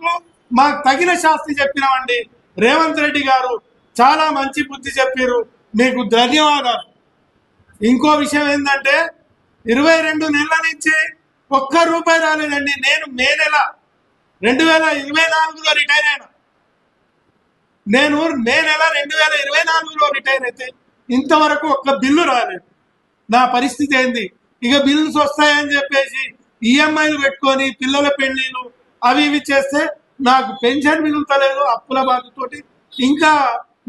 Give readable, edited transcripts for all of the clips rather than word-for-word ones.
మేము మాకు తగిన శాస్తి చెప్పినామండి. రేవంత్ రెడ్డి గారు చాలా మంచి బుద్ధి చెప్పారు, మీకు ధన్యవాదాలు. ఇంకో విషయం ఏంటంటే 22 నెలల నుంచి ఒక్క రూపాయి రాలేదండి. నేను మే నెల 2024లో రిటైర్ అయినా. నేను మే నెల 2024లో రిటైర్ అయితే ఇంతవరకు ఒక్క బిల్లు రాలేదు. నా పరిస్థితి ఏంది? ఇక బిల్లుస్ వస్తాయని చెప్పేసి ఈఎంఐలు పెట్టుకొని పిల్లల పెళ్లిలు అవి ఇవి చేస్తే నాకు పెన్షన్ మిగులుతలేదు. అప్పుల బాధతోటి ఇంకా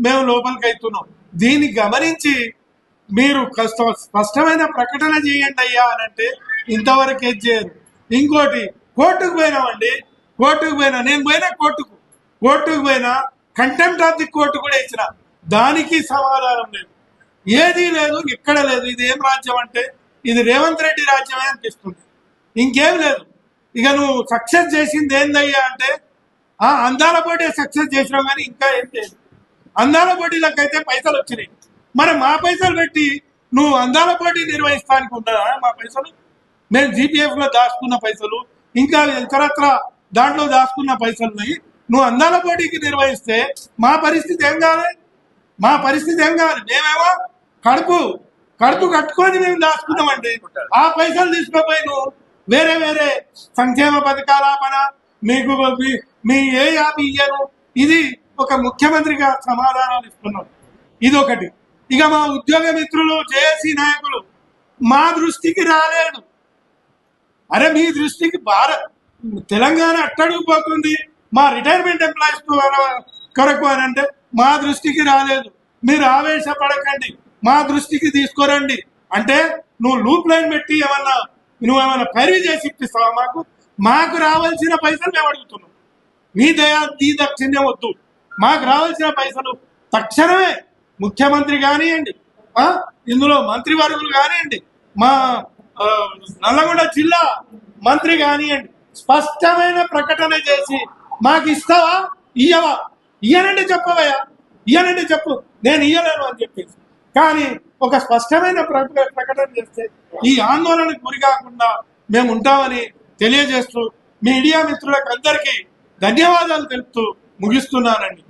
మేము లోపలికి అవుతున్నాం. దీన్ని గమనించి మీరు స్పష్టమైన ప్రకటన చేయండి అయ్యా అని అంటే ఇంతవరకు ఏం చేయరు. ఇంకోటి, కోర్టుకు పోయినామండి. కోర్టుకు పోయినా, నేను పోయినా కోర్టుకు పోయినా, కంటెంప్ట్ ఆఫ్ ది కోర్టు కూడా ఇచ్చిన, దానికి సమాధానం లేదు, ఏదీ లేదు, ఎక్కడ లేదు. ఇది ఏం రాజ్యం అంటే ఇది రేవంత్ రెడ్డి రాజ్యమే అనిపిస్తుంది, ఇంకేం లేదు. ఇక నువ్వు సక్సెస్ చేసింది ఏందయ్యా అంటే అందాల పోటీ సక్సెస్ చేసినావు, కానీ ఇంకా ఏం లేదు. అందాల పోటీలకైతే పైసలు వచ్చినాయి, మరి మా పైసలు పెట్టి నువ్వు అందాల పోటీ నిర్వహిస్తానికి ఉంటుందా? మా పైసలు మేము జీపీఎఫ్లో దాచుకున్న పైసలు, ఇంకా ఇతరత్ర దాంట్లో దాచుకున్న పైసలున్నాయి. నువ్వు అందాల పోటీకి నిర్వహిస్తే మా పరిస్థితి ఏం కావాలి? మా పరిస్థితి ఏం కావాలి? మేమేమో కడుపు కట్టుకొని మేము దాచుకున్నామండి. ఆ పైసలు తీసుకుపోయి నువ్వు వేరే వేరే సంక్షేమ పథకాలాపన మీకు మీ ఏ యాభై ఇయ్యను. ఇది ఒక ముఖ్యమంత్రిగా సమాధానాలు ఇస్తున్నాం. ఇది ఒకటి. ఇక మా ఉద్యోగ మిత్రులు, జేఏసీ నాయకులు మా దృష్టికి రాలేదు. అరే మీ దృష్టికి తెలంగాణ అట్టడుగుపోతుంది, మా రిటైర్మెంట్ ఎంప్లాయీస్ కొరకు అని అంటే మా దృష్టికి రాలేదు. మీరు ఆవేశపడకండి, మా దృష్టికి తీసుకురండి అంటే నువ్వు లూప్ లైన్ పెట్టి నువ్వేమన్నా పైరు చేసి ఇప్పిస్తావా? మాకు రావాల్సిన పైసలు మేము అడుగుతున్నాం. మీ దక్షిణ్యం వద్దు. మాకు రావాల్సిన పైసలు తక్షణమే ముఖ్యమంత్రి కానివ్వండి, ఇందులో మంత్రివర్గులు కానివ్వండి, మా నల్లగొండ జిల్లా మంత్రి కానివ్వండి, స్పష్టమైన ప్రకటన చేసి మాకు ఇస్తావా, ఇయ్యవా? ఇయ్యనంటే చెప్పవయ్యా, ఇయ్యనంటే చెప్పు, నేను ఇయ్యలేను అని చెప్పేసి. కానీ ఒక స్పష్టమైన ప్రకటన చేస్తే ఈ ఆందోళనకు గురి కాకుండా మేము ఉంటామని తెలియజేస్తూ మీడియా మిత్రులకు అందరికీ ధన్యవాదాలు తెలుపుతూ ముగిస్తున్నానండి.